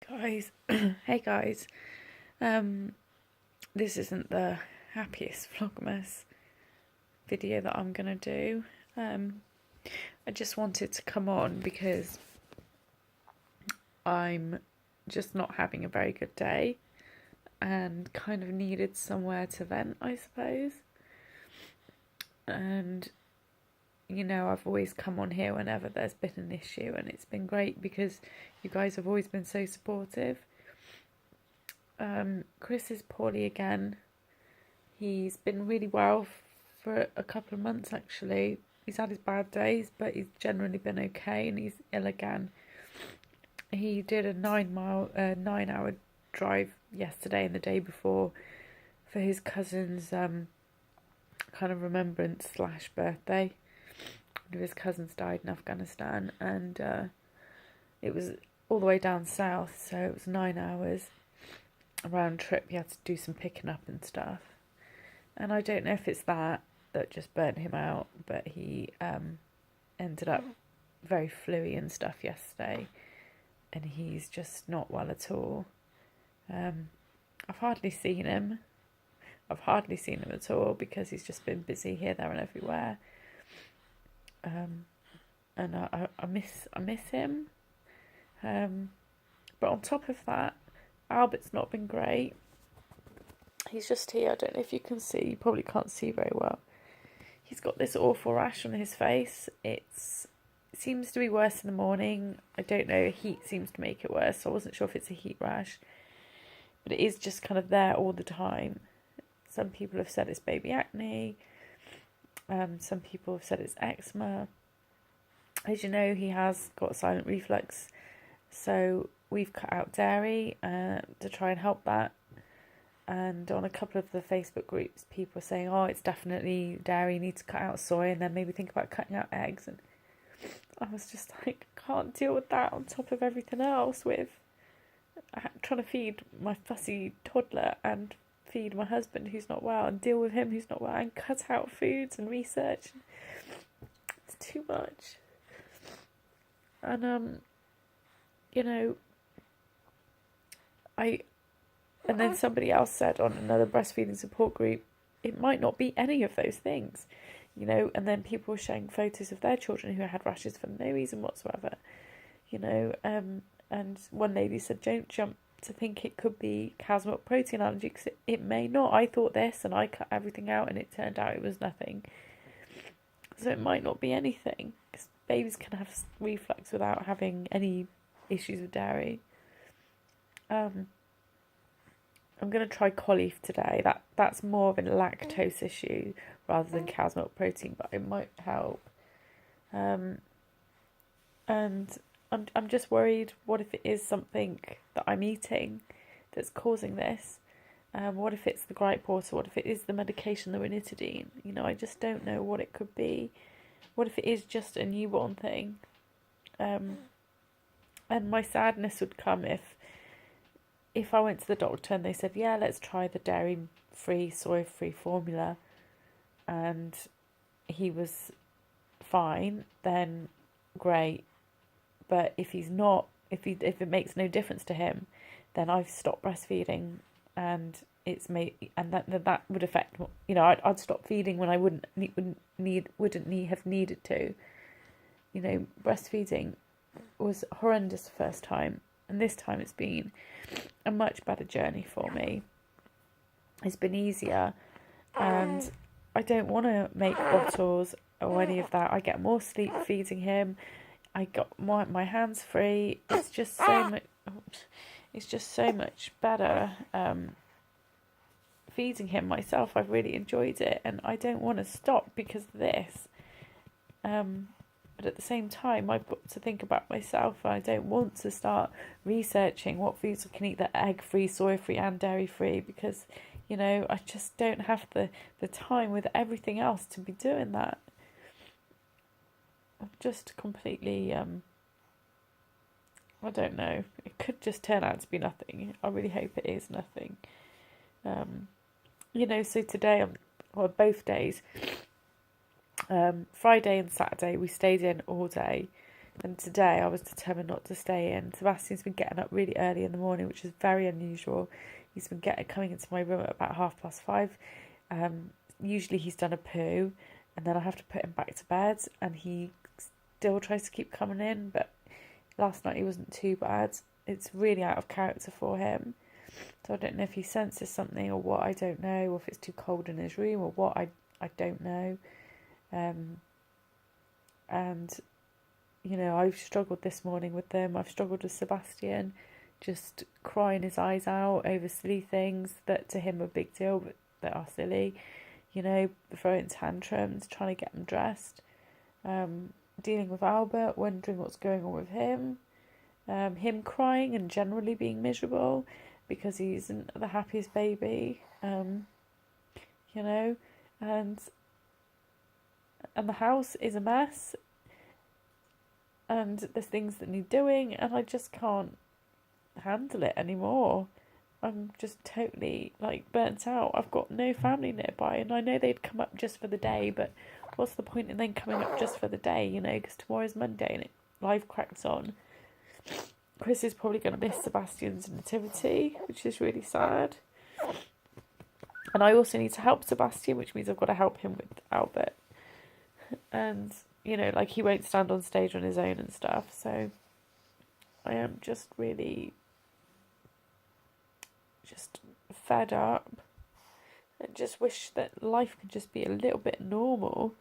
Guys, hey guys, this isn't the happiest Vlogmas video that I'm gonna do. I just wanted to come on because I'm just not having a very good day and kind of needed somewhere to vent, I suppose. And you know, I've always come on here whenever there's been an issue, and it's been great because you guys have always been so supportive. Chris is poorly again. He's been really well for a couple of months actually. He's had his bad days, but he's generally been okay, and he's ill again. He did a 9-hour drive yesterday and the day before for his cousin's kind of remembrance / birthday. One of his cousins died in Afghanistan, and it was all the way down south, so it was 9 hours. A round trip. He had to do some picking up and stuff, and I don't know if it's that just burnt him out, but he ended up very fluey and stuff yesterday, and he's just not well at all. I've hardly seen him at all because he's just been busy here, there and everywhere, and I miss him, but on top of that, Albert's not been great. He's just here. I don't know if you can see. You probably can't see very well. He's got this awful rash on his face. It seems to be worse in the morning. I don't know. Heat seems to make it worse. So I wasn't sure if it's a heat rash. But it is just kind of there all the time. Some people have said it's baby acne. Some people have said it's eczema. As you know, he has got silent reflux. So we've cut out dairy to try and help that. And on a couple of the Facebook groups, people are saying, oh, it's definitely dairy, you need to cut out soy and then maybe think about cutting out eggs. And I was just like, I can't deal with that on top of everything else with trying to feed my fussy toddler and feed my husband who's not well and deal with him who's not well and cut out foods and research. It's too much. And, you know, and then somebody else said on another breastfeeding support group, it might not be any of those things, you know, and then people were showing photos of their children who had rashes for no reason whatsoever, you know, and one lady said, don't jump to think it could be cow's milk protein allergy, because it may not. I thought this and I cut everything out and it turned out it was nothing. So it might not be anything, because babies can have reflux without having any issues with dairy. I'm going to try cauliflower today. That's more of a lactose issue rather than cow's milk protein, but it might help. And I'm just worried, what if it is something that I'm eating that's causing this? What if it's the gripe water? What if it is the medication, the ranitidine? You know, I just don't know what it could be. What if it is just a newborn thing? And my sadness would come if I went to the doctor and they said, yeah, let's try the dairy-free, soy-free formula, and he was fine, then great. But if he's not, if it makes no difference to him, then I've stopped breastfeeding, and that would affect, you know, I'd stop feeding when I wouldn't have needed to. You know, breastfeeding was horrendous the first time, and this time it's been a much better journey for me. It's been easier, and I don't want to make bottles or any of that. I get more sleep feeding him. I got my hands free. It's just so much. It's just so much better feeding him myself. I've really enjoyed it, and I don't want to stop because of this. But at the same time, I've got to think about myself. I don't want to start researching what foods I can eat that are egg-free, soy-free and dairy-free, because, you know, I just don't have the time with everything else to be doing that. I'm just completely, I don't know. It could just turn out to be nothing. I really hope it is nothing. You know, so today, both days, Friday and Saturday we stayed in all day And today I was determined not to stay in. Sebastian's been getting up really early in the morning, which is very unusual. He's been coming into my room at about 5:30. Usually he's done a poo, and then I have to put him back to bed, and he still tries to keep coming in, but last night he wasn't too bad. It's really out of character for him. So I don't know if he senses something or what, I don't know, or if it's too cold in his room or what, I don't know. And, you know, I've struggled this morning with them. I've struggled with Sebastian, just crying his eyes out over silly things that to him are a big deal, but that are silly. You know, throwing tantrums, trying to get them dressed. Dealing with Albert, wondering what's going on with him. Him crying and generally being miserable because he isn't the happiest baby. You know, and the house is a mess, and there's things that need doing, and I just can't handle it anymore. I'm just totally, like, burnt out. I've got no family nearby, and I know they'd come up just for the day, but what's the point in them coming up just for the day, you know, because tomorrow's Monday and life cracks on. Chris is probably going to miss Sebastian's nativity, which is really sad. And I also need to help Sebastian, which means I've got to help him with Albert. And, you know, like, he won't stand on stage on his own and stuff, so I am just really just fed up and just wish that life could just be a little bit normal.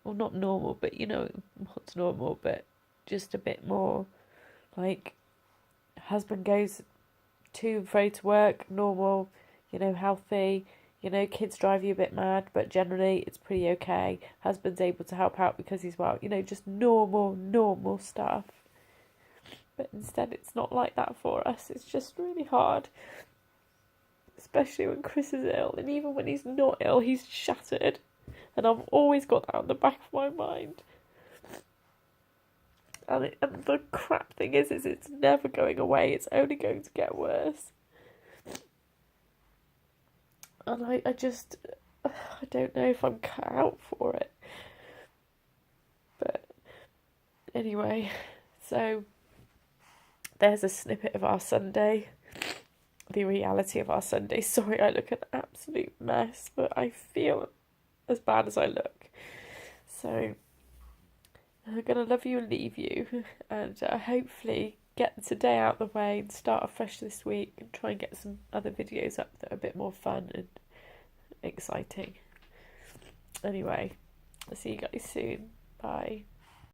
Well, not normal, but, you know, what's normal, but just a bit more, like, husband goes to and fro to work, normal, you know, healthy. You know, kids drive you a bit mad, but generally it's pretty okay. Husband's able to help out because he's well, you know, just normal stuff. But instead it's not like that for us. It's just really hard. Especially when Chris is ill, and even when he's not ill, he's shattered. And I've always got that on the back of my mind. And the crap thing is it's never going away. It's only going to get worse. And I don't know if I'm cut out for it. But anyway, so there's a snippet of our Sunday. The reality of our Sunday. Sorry, I look an absolute mess, but I feel as bad as I look. So I'm going to love you and leave you, and hopefully get today out of the way and start afresh this week and try and get some other videos up that are a bit more fun and exciting. Anyway, I'll see you guys soon. Bye.